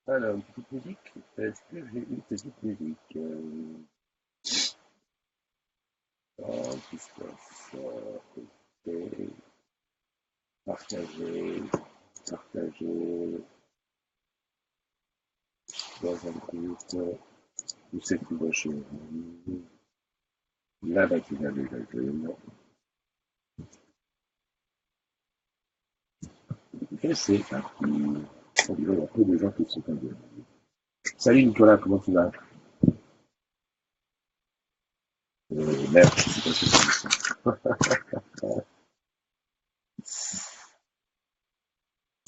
Alors, une petite musique. Est-ce que j'ai une petite musique Christophe, ok. Partager, partager dans un groupe. Où c'est que tu vas chez vous? La matinale des jeunes. Et c'est parti. On dirait qu'il y a peu de gens qui sont pas bien. Salut Nicolas, comment tu vas? Merde, je sais pas si c'est ça.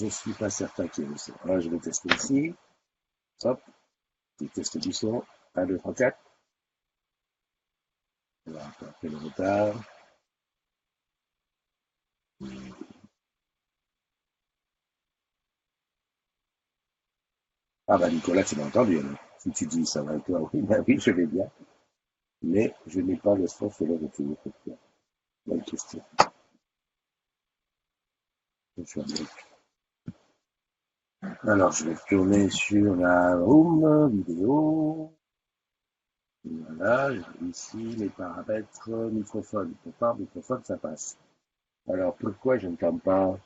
Je suis pas certain qu'il y ait le son. Alors, je vais tester ici. Hop, je teste du son. 1, 2, 3, 4. On va encore après le retard. Ah bah Nicolas, tu m'as entendu alors. Si tu dis ça va et toi, oui, bah oui, je vais bien. Mais je n'ai pas le son sur le retour. Pourquoi? Bonne question. Je suis alors, je vais tourner sur la room vidéo. Voilà, ici les paramètres microphone. Pour part microphone, ça passe. Alors, pourquoi j'entends pas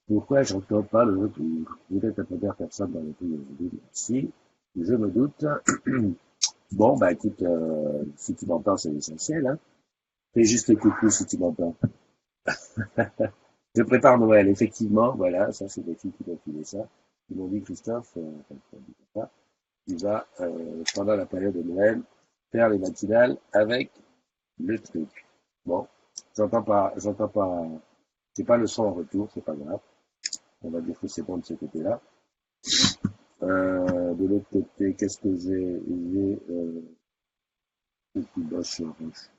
le retour? Vous êtes la première personne dans le retour aujourd'hui. Merci. Je me doute. Bon, bah écoute, si tu m'entends, c'est l'essentiel. Hein. Fais juste coucou si tu m'entends. Je prépare Noël, effectivement. Voilà, ça c'est des filles qui m'ont filé ça. Ils m'ont dit, Christophe, tu vas, pendant la période de Noël, faire les matinales avec le truc. Bon, j'entends pas, c'est pas le son en retour, c'est pas grave. On va dire que c'est bon de ce côté-là. De l'autre côté, qu'est-ce que j'ai? J'ai une petite bosse rouge.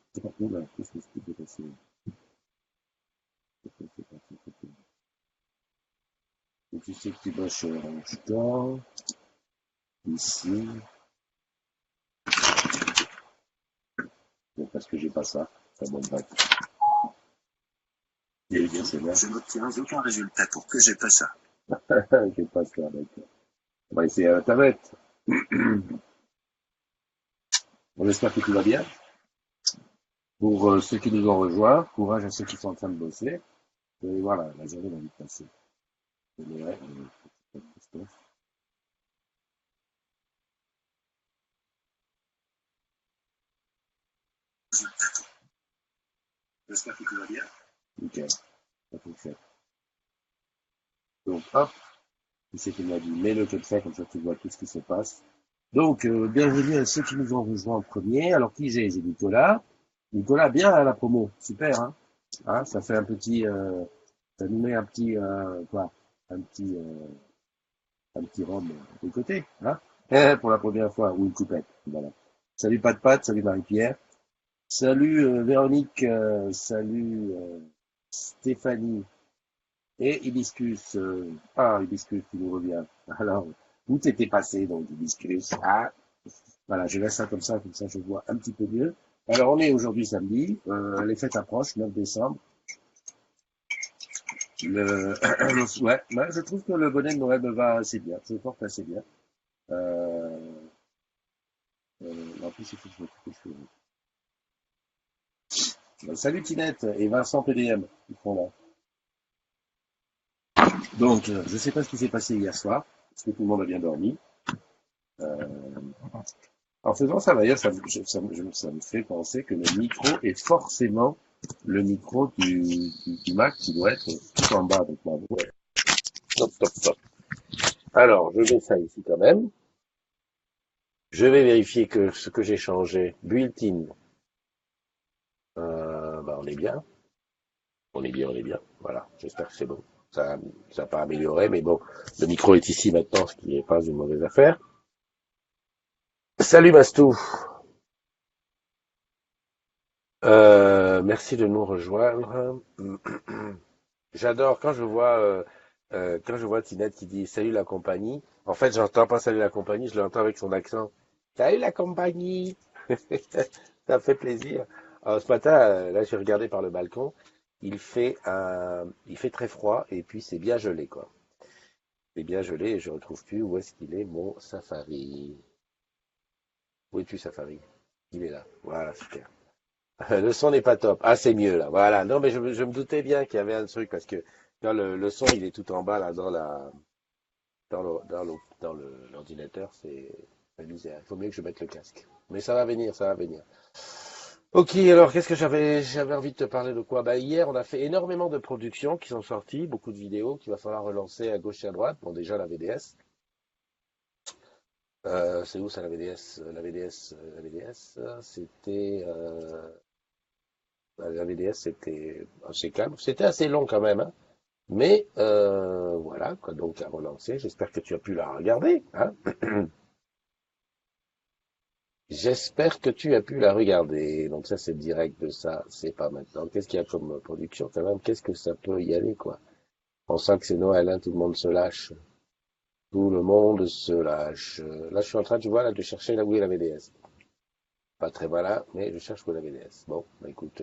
Oula, qu'est-ce que je peux passer? Et tu sais que tu bosses rouge temps, ici, bon, parce que j'ai pas ça. Ça bon, bref. Eh bien, je n'obtiens aucun résultat pour que j'ai pas ça. J'ai pas ça, d'accord. On va essayer à Internet. Bon, j'espère que tout va bien. Pour ceux qui nous ont rejoints, courage à ceux qui sont en train de bosser. Et voilà, la journée va vite passer. Christophe. J'espère que tout va bien. Nickel, ça fonctionne. Donc, hop, qui c'est qui m'a dit, mets-le comme ça tu vois tout ce qui se passe. Donc, bienvenue à ceux qui nous ont rejoints en premier. Alors, qui j'ai? J'ai Nicolas. Nicolas, bien à la promo, super, hein, hein, ça fait un petit, ça nous met un petit, quoi, un petit, un petit rhum de côté, hein, pour la première fois, ou une coupette, voilà. Salut Pat, salut Marie-Pierre, salut Véronique, salut Stéphanie et Hibiscus. Hibiscus qui nous revient. Alors, où t'étais passé donc Hibiscus? Ah, voilà, je laisse ça comme ça je vois un petit peu mieux. Alors on est aujourd'hui samedi, les fêtes approchent, 9 décembre. Le... ouais, je trouve que le bonnet de Noël me va assez bien, je le porte assez bien. Euh, en plus, il faut que je me coupe les cheveux. Salut Tinette et Vincent PDM, ils sont là. Donc, je ne sais pas ce qui s'est passé hier soir, parce que tout le monde a bien dormi. Euh, en faisant ça, d'ailleurs, ça me fait penser que le micro est forcément le micro du Mac qui doit être tout en bas. Donc, ma voix est top. Alors, je mets ça ici quand même. Je vais vérifier que ce que j'ai changé, built-in, bah on est bien. On est bien. Voilà, j'espère que c'est bon. Ça n'a pas amélioré, mais bon, le micro est ici maintenant, ce qui n'est pas une mauvaise affaire. Salut Bastou. Merci de nous rejoindre. J'adore quand je vois Tinette qui dit salut la compagnie. En fait, j'entends pas salut la compagnie, je l'entends avec son accent. Salut la compagnie. Ça me fait plaisir. Alors, ce matin, là, j'ai regardé par le balcon. Il fait très froid et puis c'est bien gelé, quoi. Eh bien, je l'ai et je retrouve plus. Où est-ce qu'il est, mon Safari? Où es-tu, Safari? Il est là. Voilà, super. Le son n'est pas top. Ah, c'est mieux là. Voilà. Non, mais je me doutais bien qu'il y avait un truc parce que quand le son il est tout en bas là l'ordinateur, c'est la misère. Il faut mieux que je mette le casque. Mais ça va venir, ça va venir. Ok, alors qu'est-ce que j'avais envie de te parler de quoi? Bah hier on a fait énormément de productions qui sont sorties, beaucoup de vidéos qu'il va falloir relancer à gauche et à droite. Bon déjà la VDS. C'est où ça la VDS? La VDS, c'était la VDS c'était assez calme. C'était assez long quand même, hein. Mais voilà, quoi, donc à relancer. J'espère que tu as pu la regarder, hein. J'espère que tu as pu la regarder. Donc ça, c'est direct de ça, c'est pas maintenant. Qu'est-ce qu'il y a comme production quand même? Qu'est-ce que ça peut y aller, quoi? On sent que c'est Noël, hein, tout le monde se lâche. Tout le monde se lâche. Là, je suis en train, tu vois, là, de chercher là où est la VDS. Pas très malin, mais je cherche où est la VDS. Bon, bah, écoute,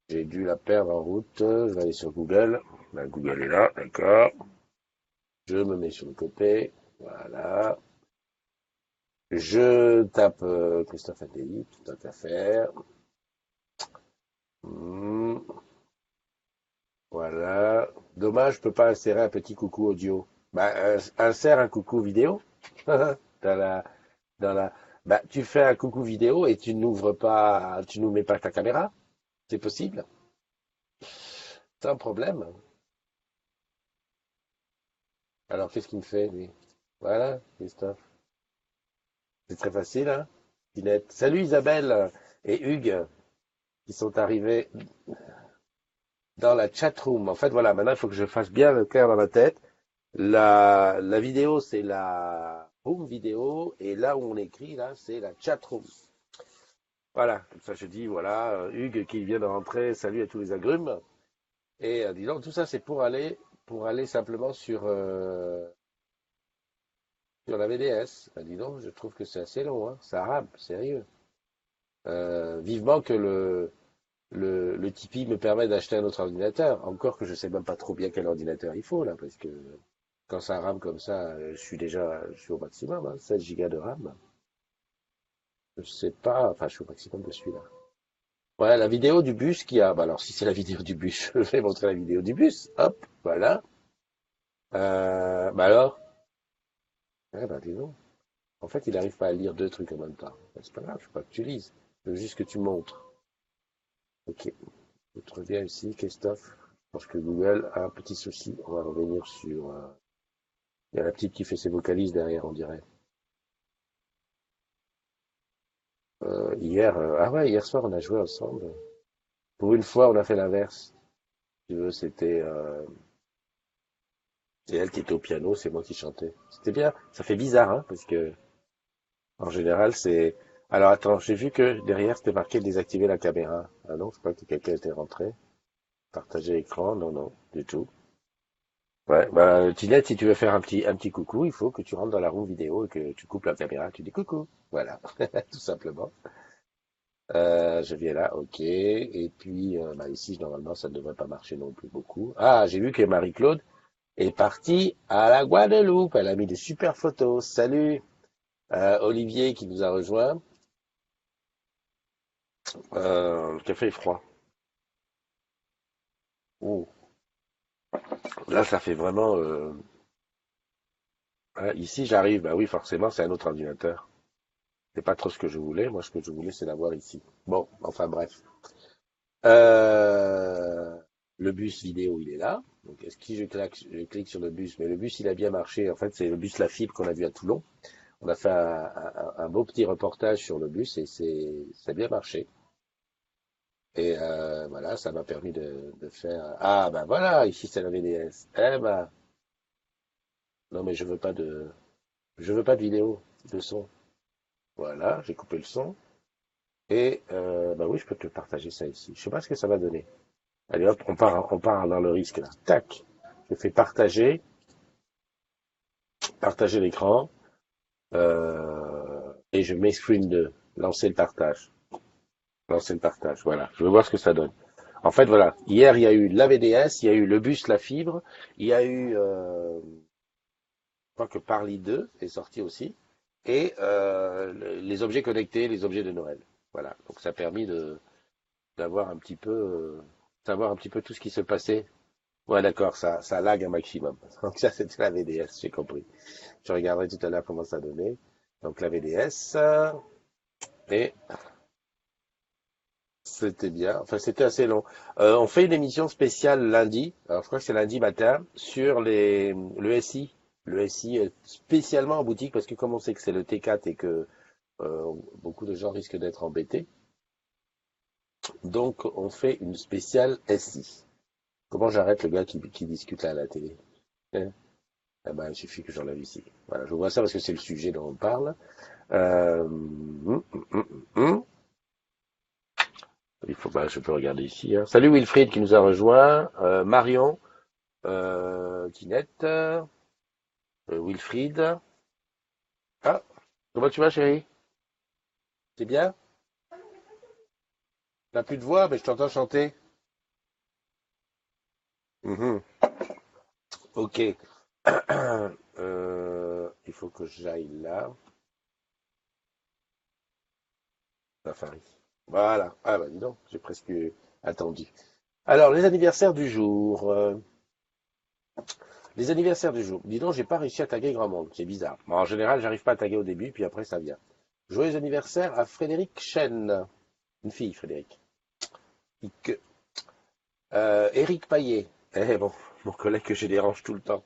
j'ai dû la perdre en route. Je vais aller sur Google. Bah, Google est là, d'accord. Je me mets sur le côté. Voilà. Je tape Christophe Attali, tout à faire. Hmm. Voilà. Dommage, je peux pas insérer un petit coucou audio. Bah, insère un coucou vidéo. Dans la, dans la, bah, tu fais un coucou vidéo et tu n'ouvres pas, tu nous mets pas ta caméra. C'est possible. C'est un problème. Alors, qu'est-ce qu'il me fait, lui? Voilà, Christophe. C'est très facile, hein? Pinette. Salut Isabelle et Hugues qui sont arrivés dans la chat room. En fait, voilà, maintenant, il faut que je fasse bien le clair dans ma tête. La vidéo, c'est la room vidéo, et là où on écrit, là, c'est la chat room. Voilà, comme ça je dis, voilà, Hugues qui vient de rentrer, salut à tous les agrumes. Et dis donc, tout ça c'est pour aller simplement sur la VDS. Dis donc, je trouve que c'est assez long, hein. Ça rame, sérieux. Vivement que le Tipeee me permet d'acheter un autre ordinateur. Encore que je sais même pas trop bien quel ordinateur il faut, là, parce que quand ça rame comme ça, je suis au maximum, hein, 16 gigas de RAM. Je sais pas, enfin, je suis au maximum de celui-là. Voilà, la vidéo du bus qui a, bah alors, si c'est la vidéo du bus, je vais montrer la vidéo du bus. Hop, voilà. Bah alors, bah dis donc. En fait, il n'arrive pas à lire deux trucs en même temps. Bah, c'est pas grave, je veux pas que tu lises. Je veux juste que tu montres. Ok. Je te reviens ici, Christophe. Je pense que Google a un petit souci. On va revenir sur, il y a la petite qui fait ses vocalises derrière, on dirait. Hier, ah ouais, hier soir, on a joué ensemble. Pour une fois, on a fait l'inverse. Si tu veux, c'est elle qui était au piano, c'est moi qui chantais. C'était bien. Ça fait bizarre, hein, parce que en général, c'est. Alors attends, j'ai vu que derrière c'était marqué désactiver la caméra. Ah non, je crois que quelqu'un était rentré. Partager écran, non, non, du tout. Ouais, bah Tinette, si tu veux faire un petit coucou, il faut que tu rentres dans la room vidéo et que tu coupes la caméra, tu dis coucou. Voilà, tout simplement. Je viens là, ok. Et puis bah, ici, normalement, ça ne devrait pas marcher non plus beaucoup. Ah, j'ai vu que Marie-Claude est partie à la Guadeloupe. Elle a mis des super photos. Salut, Olivier qui nous a rejoint. Le café est froid. Oh. Là, ça fait vraiment. Hein, ici, j'arrive. Bah oui, forcément, c'est un autre ordinateur. C'est pas trop ce que je voulais. Moi, ce que je voulais, c'est l'avoir ici. Bon, enfin bref. Euh, le bus vidéo, il est là. Donc, est-ce que je clique sur le bus? Mais le bus, il a bien marché. En fait, c'est le bus La Fibre qu'on a vu à Toulon. On a fait un beau petit reportage sur le bus et ça a bien marché. Et voilà, ça m'a permis de faire. Ah ben voilà, ici c'est la VDS. Eh ben non mais je veux pas de vidéo, de son. Voilà, j'ai coupé le son. Et bah oui, je peux te partager ça ici. Je sais pas ce que ça va donner. Allez hop, on part dans le risque là. Tac, je fais partager l'écran et je mets screen 2, lancer le partage, voilà. Je veux voir ce que ça donne. En fait, voilà. Hier, il y a eu la VDS, il y a eu le bus La Fibre, il y a eu, je crois que Parly 2 est sorti aussi, et les objets connectés, les objets de Noël. Voilà. Donc ça a permis de d'avoir un petit peu, savoir un petit peu tout ce qui se passait. Ouais, d'accord, ça lag un maximum. Donc ça, c'était la VDS, j'ai compris. Je regarderai tout à l'heure comment ça donnait. Donc la VDS, et c'était bien. Enfin, c'était assez long. On fait une émission spéciale lundi. Alors, je crois que c'est lundi matin sur le SI. Le SI spécialement en boutique parce que comme on sait que c'est le T4 et que beaucoup de gens risquent d'être embêtés, donc on fait une spéciale SI. Comment j'arrête le gars qui discute là à la télé? Hein. Eh ben, il suffit que j'enlève ici. Voilà, je vois ça parce que c'est le sujet dont on parle. Hum. Il faut, bah, je peux regarder ici. Hein. Salut Wilfried qui nous a rejoint. Marion, Tinette, Wilfried. Ah, comment tu vas chérie? C'est bien? T'as plus de voix, mais je t'entends chanter. Mhm. Ok. Il faut que j'aille là. Safari. Voilà. Ah bah dis donc, j'ai presque attendu. Alors, les anniversaires du jour. Les anniversaires du jour. Dis donc, j'ai pas réussi à taguer grand monde. C'est bizarre. Bon, en général, j'arrive pas à taguer au début, puis après ça vient. Joyeux anniversaire à Frédéric Chen. Une fille, Frédéric. Éric Paillet. Eh bon, mon collègue que je dérange tout le temps.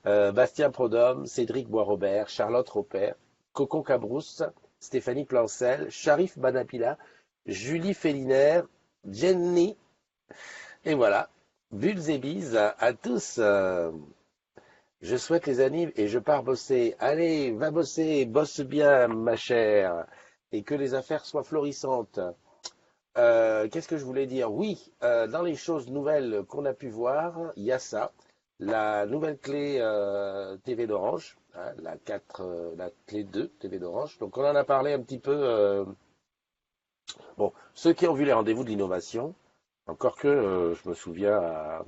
Bastien Prodhomme, Cédric Bois-Robert, Charlotte Robert, Cocon Cabrousse, Stéphanie Plancel, Sharif Banapila, Julie Félinaire, Jenny, et voilà. Bulls et bises à tous. Je souhaite les annives et je pars bosser. Allez, va bosser, bosse bien, ma chère, et que les affaires soient florissantes. Qu'est-ce que je voulais dire? Oui, dans les choses nouvelles qu'on a pu voir, il y a ça. La nouvelle clé TV d'Orange, hein, la 4, la clé 2 TV d'Orange. Donc on en a parlé un petit peu. Bon, ceux qui ont vu les rendez-vous de l'innovation, encore que je me souviens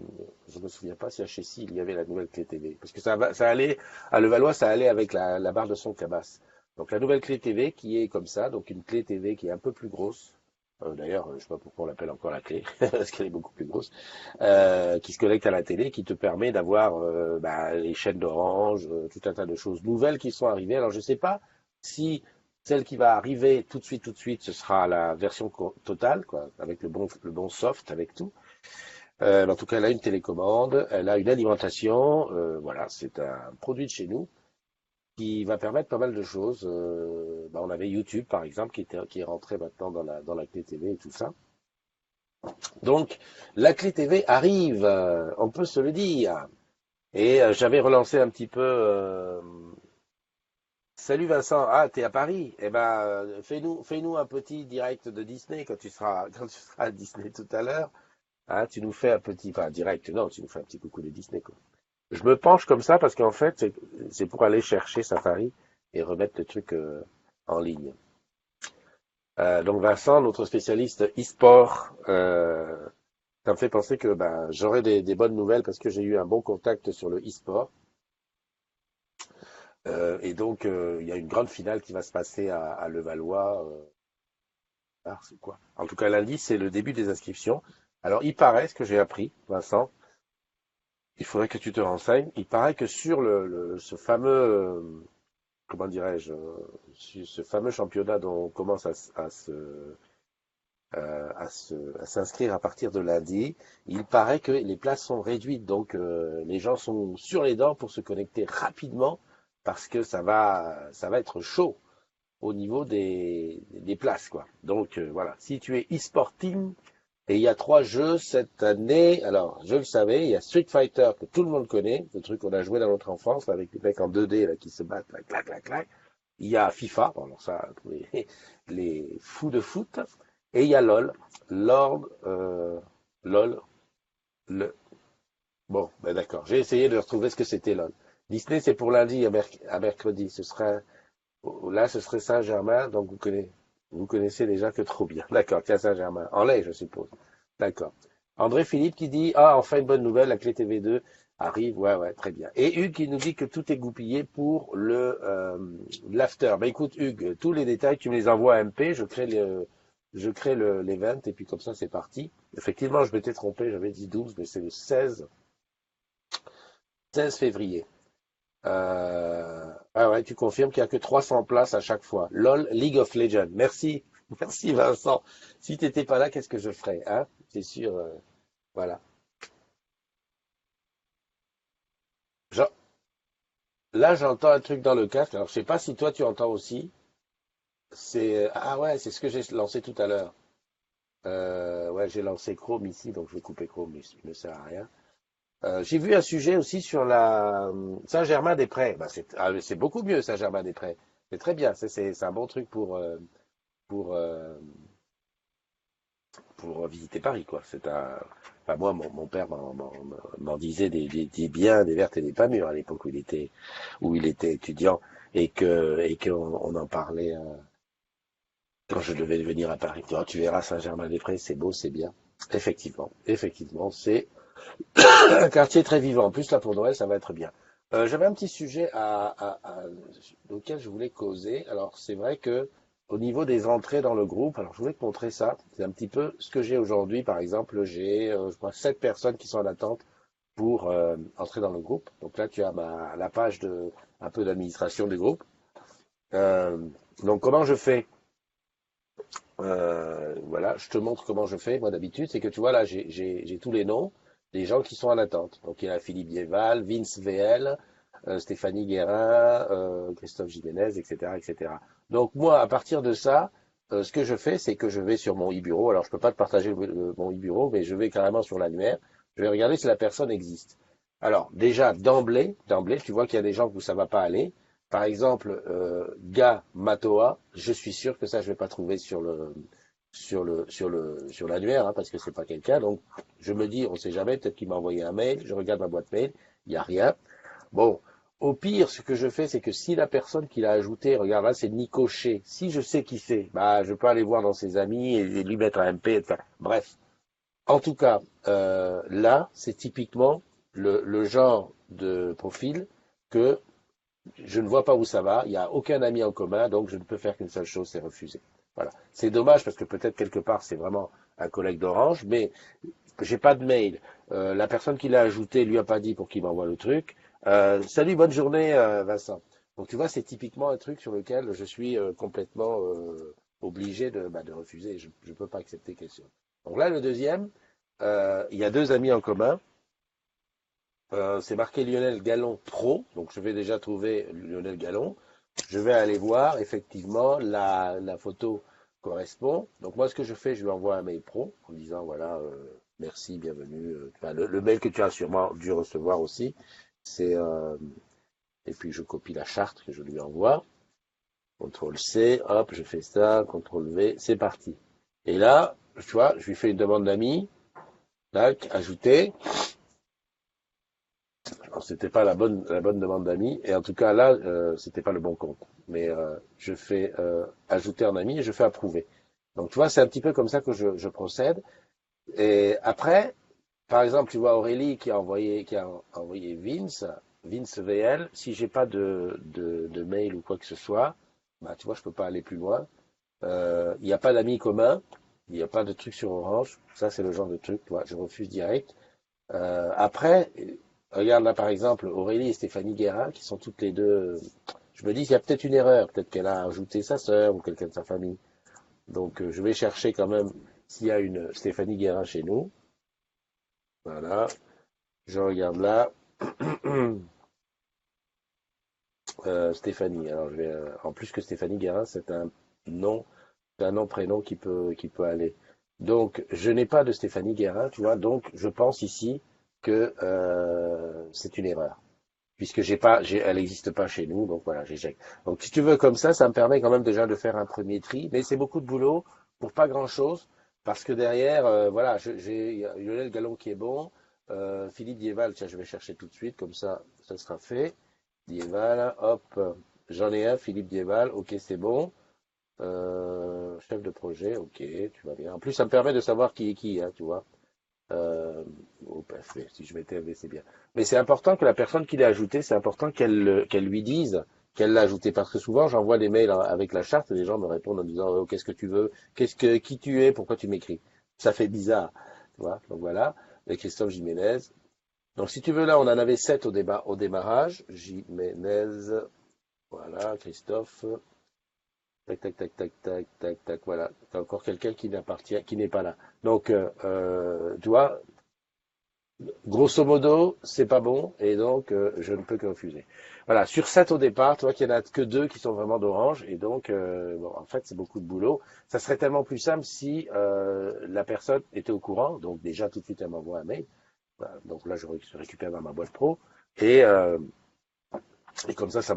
pas si à Chessy il y avait la nouvelle clé TV, parce que ça allait à Levallois, ça allait avec la barre de son Cabas. Donc la nouvelle clé TV qui est comme ça, donc une clé TV qui est un peu plus grosse. D'ailleurs, je sais pas pourquoi on l'appelle encore la clé, parce qu'elle est beaucoup plus grosse, qui se connecte à la télé, qui te permet d'avoir les chaînes d'Orange, tout un tas de choses nouvelles qui sont arrivées. Alors je sais pas si celle qui va arriver tout de suite, ce sera la version totale, quoi, avec le bon soft, avec tout. Mais en tout cas, elle a une télécommande, elle a une alimentation, voilà, c'est un produit de chez nous qui va permettre pas mal de choses. On avait YouTube, par exemple, qui est rentré maintenant dans la clé TV et tout ça. Donc, la clé TV arrive, on peut se le dire. Et j'avais relancé un petit peu. Salut Vincent, ah t'es à Paris? Eh ben fais-nous un petit direct de Disney quand tu seras à Disney tout à l'heure. Hein, tu nous fais un petit, enfin direct, non, tu nous fais un petit coucou de Disney quoi. Je me penche comme ça parce qu'en fait c'est pour aller chercher Safari et remettre le truc en ligne. Donc Vincent, notre spécialiste e-sport, ça me fait penser que j'aurai des bonnes nouvelles parce que j'ai eu un bon contact sur le e-sport. Et donc, il y a une grande finale qui va se passer à Levallois. C'est quoi? En tout cas, lundi, c'est le début des inscriptions. Alors, il paraît, ce que j'ai appris, Vincent, il faudrait que tu te renseignes. Il paraît que sur ce fameux, comment dirais-je, ce fameux championnat dont on commence à s'inscrire à partir de lundi, il paraît que les places sont réduites. Donc, les gens sont sur les dents pour se connecter rapidement parce que ça va être chaud au niveau des places, quoi. Donc, voilà. Si tu es e-sporting, et il y a 3 jeux cette année, alors, je le savais, il y a Street Fighter que tout le monde connaît, le truc qu'on a joué dans notre enfance, là, avec les mecs en 2D, là, qui se battent, là, clac, clac, clac. Il y a FIFA, bon, alors ça, pour les fous de foot. Et il y a LOL. LOL, le, bon, ben d'accord. J'ai essayé de retrouver ce que c'était LOL. Disney, c'est pour lundi à mercredi. Là, ce serait Saint-Germain, donc vous connaissez déjà que trop bien. D'accord, tiens, Saint-Germain. En lait, je suppose. D'accord. André Philippe qui dit, ah, enfin une bonne nouvelle, la clé TV2 arrive, ouais, ouais, très bien. Et Hugues qui nous dit que tout est goupillé pour l'after. Bah écoute, Hugues, tous les détails, tu me les envoies à MP, je crée l'event, et puis comme ça, c'est parti. Effectivement, je m'étais trompé, j'avais dit 12, mais c'est le 16 février. Ah ouais, tu confirmes qu'il n'y a que 300 places à chaque fois. LOL, League of Legends. Merci. Merci Vincent. Si t'étais pas là, qu'est-ce que je ferais, hein? C'est sûr, voilà. Jean- Là, j'entends un truc dans le casque. Alors, je sais pas si toi tu entends aussi. Ah ouais, c'est ce que j'ai lancé tout à l'heure. Ouais, j'ai lancé Chrome ici, donc je vais couper Chrome, mais il ne sert à rien. J'ai vu un sujet aussi sur la Saint-Germain-des-Prés. Bah, c'est beaucoup mieux Saint-Germain-des-Prés. C'est très bien. C'est un bon truc pour visiter Paris, quoi. Enfin, moi, mon père m'en disait des biens, des vertes et des pas mûres à l'époque où il était étudiant et qu'on en parlait quand je devais venir à Paris. Tu verras Saint-Germain-des-Prés, c'est beau, c'est bien. Effectivement, c'est un quartier très vivant. En plus, là, pour Noël, ça va être bien. J'avais un petit sujet auquel je voulais causer. Alors, c'est vrai que au niveau des entrées dans le groupe, alors je voulais te montrer ça. C'est un petit peu ce que j'ai aujourd'hui. Par exemple, j'ai, je crois, 7 personnes qui sont en attente pour entrer dans le groupe. Donc là, tu as la page de un peu d'administration du groupe. Euh, donc, comment je fais? Voilà, je te montre comment je fais. Moi, d'habitude, c'est que tu vois là, j'ai tous les noms des gens qui sont en attente. Donc, il y a Philippe Dieval, Vince VL, Stéphanie Guérin, Christophe Jiménez, etc., etc. Donc, moi, à partir de ça, ce que je fais, c'est que je vais sur mon e-bureau. Alors, je peux pas te partager mon e-bureau, mais je vais carrément sur l'annuaire. Je vais regarder si la personne existe. Alors, déjà, d'emblée, tu vois qu'il y a des gens où ça va pas aller. Par exemple, Ga Matoa, je suis sûr que ça, je vais pas trouver sur l'annuaire, hein, parce que c'est pas quelqu'un. Donc, je me dis, on sait jamais, peut-être qu'il m'a envoyé un mail. Je regarde ma boîte mail, il y a rien. Bon, au pire, ce que je fais, c'est que si la personne qui l'a ajouté, regarde là, c'est Nico Ché. Si je sais qui c'est, bah, je peux aller voir dans ses amis et lui mettre un MP. Enfin, bref. En tout cas, là, c'est typiquement le genre de profil que je ne vois pas où ça va, il n'y a aucun ami en commun, donc je ne peux faire qu'une seule chose, c'est refuser. Voilà. C'est dommage parce que peut-être quelque part c'est vraiment un collègue d'Orange, mais j'ai pas de mail. La personne qui l'a ajouté lui a pas dit pour qu'il m'envoie le truc. Salut, bonne journée, Vincent. Donc tu vois, c'est typiquement un truc sur lequel je suis complètement obligé de refuser. Je ne peux pas accepter quelque chose. Donc là, le deuxième, il y a deux amis en commun. C'est marqué Lionel Gallon Pro, donc je vais déjà trouver Lionel Gallon. Je vais aller voir, effectivement, la photo correspond. Donc moi, ce que je fais, je lui envoie un mail pro en disant, voilà, merci, bienvenue. Enfin, le mail que tu as sûrement dû recevoir aussi, c'est et puis je copie la charte que je lui envoie. CTRL C, hop, je fais ça, CTRL V, c'est parti. Et là, tu vois, je lui fais une demande d'amis, tac, ajouter. C'était pas la bonne demande d'amis, et en tout cas là, c'était pas le bon compte. Mais je fais ajouter un ami et je fais approuver. Donc tu vois, c'est un petit peu comme ça que je procède. Et après, par exemple, tu vois Aurélie qui a envoyé Vince VL. Si j'ai pas de mail ou quoi que ce soit, bah tu vois, je peux pas aller plus loin. Il n'y a pas d'amis communs, il n'y a pas de truc sur Orange. Ça, c'est le genre de truc, tu vois, je refuse direct. Après, regarde là par exemple Aurélie et Stéphanie Guérin qui sont toutes les deux. Je me dis qu'il y a peut-être une erreur, peut-être qu'elle a ajouté sa sœur ou quelqu'un de sa famille. Donc je vais chercher quand même s'il y a une Stéphanie Guérin chez nous. Voilà, je regarde là. Stéphanie. Alors je vais en plus que Stéphanie Guérin, nom, c'est un nom prénom qui peut aller. Donc je n'ai pas de Stéphanie Guérin, tu vois. Donc je pense ici que c'est une erreur. Puisque elle n'existe pas chez nous, donc voilà, j'éjecte. Donc si tu veux comme ça me permet quand même déjà de faire un premier tri, mais c'est beaucoup de boulot pour pas grand-chose, parce que derrière, voilà, j'ai Lionel Gallon qui est bon, Philippe Dieval, tiens, je vais chercher tout de suite, comme ça sera fait. Dieval, hop, j'en ai un, Philippe Dieval, ok, c'est bon. Chef de projet, ok, tu vas bien. En plus, ça me permet de savoir qui est qui, hein, tu vois. Euh, mais si je mettais MV, c'est bien. Mais c'est important que la personne qui l'a ajouté, c'est important qu'elle lui dise qu'elle l'a ajouté. Parce que souvent, j'envoie des mails avec la charte et les gens me répondent en disant, oh, qu'est-ce que tu veux? Qui tu es? Pourquoi tu m'écris? Ça fait bizarre. Tu vois? Donc voilà. Et Christophe Jiménez. Donc si tu veux, là, on en avait 7 au démarrage. Jiménez. Voilà, Christophe. Tac, tac, tac, tac, tac, tac, tac, voilà. T'as encore quelqu'un qui n'est pas là. Donc, tu vois, grosso modo, c'est pas bon, et donc je ne peux que refuser. Voilà, sur 7 au départ, tu vois qu'il y en a que 2 qui sont vraiment d'orange, et donc, bon, en fait, c'est beaucoup de boulot. Ça serait tellement plus simple si la personne était au courant, donc déjà tout de suite elle m'envoie un mail. Voilà, donc là, je récupère dans ma boîte pro, et, euh, et comme ça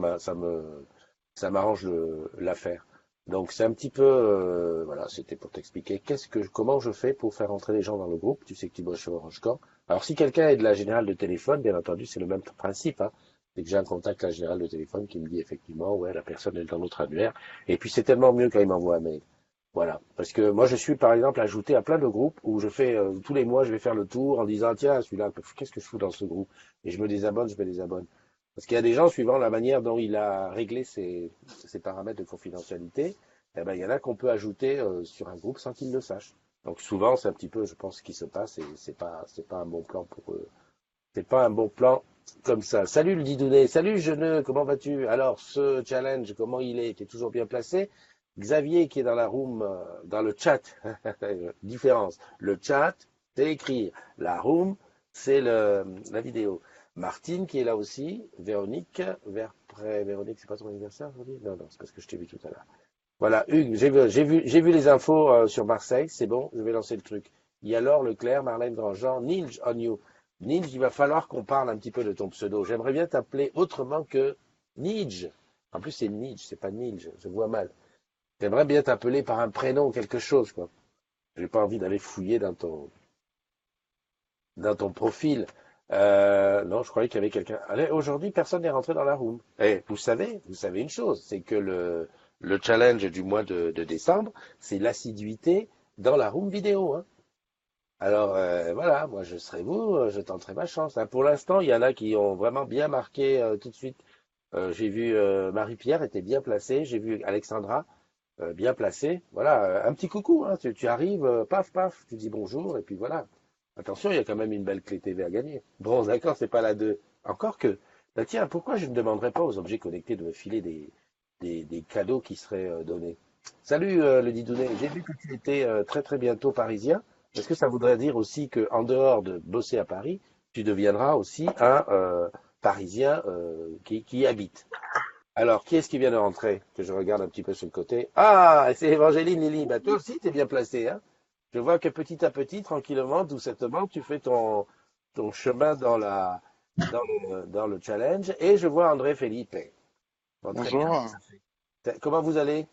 m'arrange l'affaire. Donc c'est un petit peu, voilà, c'était pour t'expliquer comment je fais pour faire entrer les gens dans le groupe. Tu sais que tu bosses sur Orange Camp. Alors si quelqu'un est de la générale de téléphone, bien entendu, c'est le même principe, hein. C'est que j'ai un contact à la générale de téléphone qui me dit effectivement, ouais, la personne est dans notre annuaire. Et puis c'est tellement mieux quand il m'envoie un mail. Voilà. Parce que moi je suis par exemple ajouté à plein de groupes où je fais tous les mois je vais faire le tour en disant tiens celui-là qu'est-ce que je fous dans ce groupe et je me désabonne. Parce qu'il y a des gens, suivant la manière dont il a réglé ses paramètres de confidentialité, eh ben, il y en a qu'on peut ajouter sur un groupe sans qu'ils le sachent. Donc souvent, c'est un petit peu, je pense, ce qui se passe et c'est pas un bon plan pour eux. C'est pas un bon plan comme ça. Salut le Didounet, salut Jeuneux, comment vas-tu? Alors, ce challenge, comment il est? T'es toujours bien placé? Xavier qui est dans la room, dans le chat, différence. Le chat, c'est écrire. La room, c'est la vidéo. Martine qui est là aussi. Véronique, Véronique, c'est pas ton anniversaire aujourd'hui? Non, non, c'est parce que je t'ai vu tout à l'heure. Voilà, Hugues, j'ai vu les infos sur Marseille, c'est bon, je vais lancer le truc. Il y a Laure Leclerc, Marlène Grandjean, Nilj on you. Nilj, il va falloir qu'on parle un petit peu de ton pseudo. J'aimerais bien t'appeler autrement que Nilj. En plus, c'est Nilj, c'est pas Nilj, je vois mal. J'aimerais bien t'appeler par un prénom ou quelque chose, quoi. J'ai pas envie d'aller fouiller dans ton profil. Non, je croyais qu'il y avait quelqu'un. Allez, aujourd'hui, personne n'est rentré dans la room. Et vous savez une chose, c'est que le challenge du mois de décembre, c'est l'assiduité dans la room vidéo, hein. Alors voilà, moi je serai vous, je tenterai ma chance, hein. Pour l'instant, il y en a qui ont vraiment bien marqué tout de suite. J'ai vu Marie-Pierre était bien placée, j'ai vu Alexandra bien placée. Voilà, un petit coucou, hein. Tu arrives, paf paf, tu dis bonjour et puis voilà. Attention, il y a quand même une belle clé TV à gagner. Bon, d'accord, c'est pas la 2. Encore que, bah tiens, pourquoi je ne demanderais pas aux objets connectés de me filer des cadeaux qui seraient donnés? Salut le Didounet, j'ai vu que tu étais très très bientôt parisien. Est-ce que ça voudrait dire aussi que en dehors de bosser à Paris, tu deviendras aussi un Parisien qui y habite? Alors, qui est-ce qui vient de rentrer? Que je regarde un petit peu sur le côté. Ah, c'est Évangéline Lily. Bah, toi aussi, t'es bien placé, hein? Je vois que petit à petit, tranquillement, doucettement, tu fais ton chemin dans le challenge. Et je vois André Felipe. Bon, très bien. Bonjour, Comment vous allez?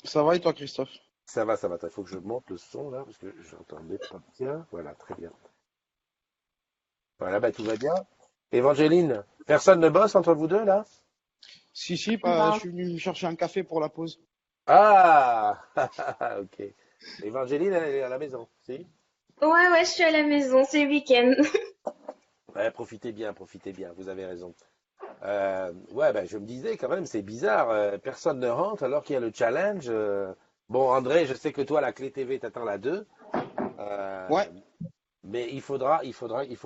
ça va et toi Christophe? Ça va, ça va. Il faut que je monte le son, là, parce que j'entendais pas bien. Voilà, très bien. Voilà, bah, tout va bien. Évangéline, personne ne bosse entre vous deux, là? Si, bah, je suis venu me chercher un café pour la pause. Ah! Ok. Évangéline, elle est à la maison, si? Ouais, je suis à la maison, c'est le week-end. Ouais, profitez bien, vous avez raison. Ouais, ben, je me disais quand même, c'est bizarre, personne ne rentre alors qu'il y a le challenge. Bon, André, je sais que toi, la clé TV, t'attends la 2, Ouais, mais il faut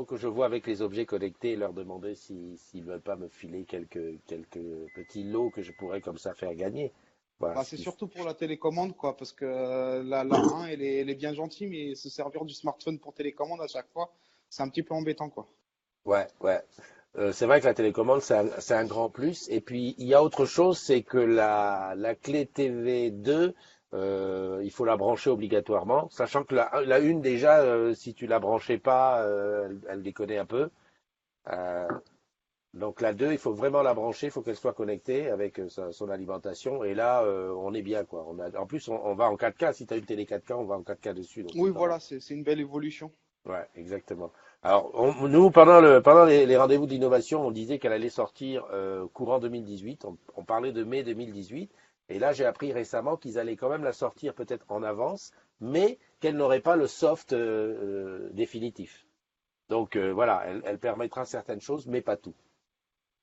que je vois avec les objets connectés et leur demander s'ils veulent pas me filer quelques petits lots que je pourrais comme ça faire gagner. Voilà. bah, c'est surtout pour la télécommande quoi, parce que la 1 elle est bien gentille, mais se servir du smartphone pour télécommande à chaque fois, c'est un petit peu embêtant quoi. Ouais. C'est vrai que la télécommande, c'est un grand plus. Et puis, il y a autre chose, c'est que la clé TV 2, il faut la brancher obligatoirement, sachant que la une, déjà, si tu la branchais pas, elle déconnait un peu. Euh, donc la 2, il faut vraiment la brancher, il faut qu'elle soit connectée avec son alimentation. Et là, on est bien, quoi. En plus, on va en 4K. Si tu as une télé 4K, on va en 4K dessus. Donc c'est Oui, pas mal. voilà, c'est une belle évolution. Ouais, exactement. Alors, nous, pendant les rendez-vous d'innovation, on disait qu'elle allait sortir courant 2018. On parlait de mai 2018. Et là, j'ai appris récemment qu'ils allaient quand même la sortir peut-être en avance, mais qu'elle n'aurait pas le soft définitif. Donc voilà, elle permettra certaines choses, mais pas tout.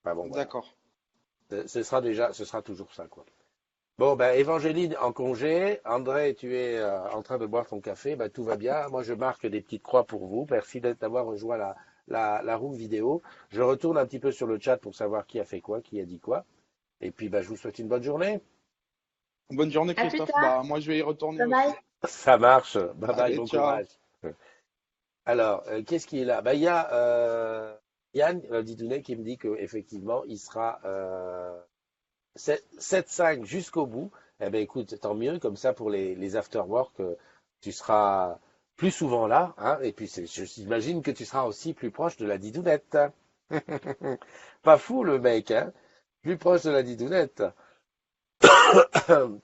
Enfin bon, voilà. D'accord. Ce sera toujours ça, quoi. Bon, ben, Évangéline en congé. André, tu es en train de boire ton café. Ben, tout va bien. Moi, je marque des petites croix pour vous. Merci d'avoir rejoint la room vidéo. Je retourne un petit peu sur le chat pour savoir qui a fait quoi, qui a dit quoi. Et puis, ben, je vous souhaite une bonne journée. Bonne journée, À plus Christophe. tard. Bah, moi, je vais y retourner Bye bye. aussi. Ça marche. Bye bye, Allez, bon ciao. courage. Alors, qu'est-ce qui est là? Ben, il y a Yann Didounet qui me dit qu'effectivement, il sera 7-5 jusqu'au bout. Eh ben écoute, tant mieux, comme ça pour les after-work, tu seras plus souvent là, hein, et puis j'imagine que tu seras aussi plus proche de la didounette. Pas fou le mec, hein? Plus proche de la didounette.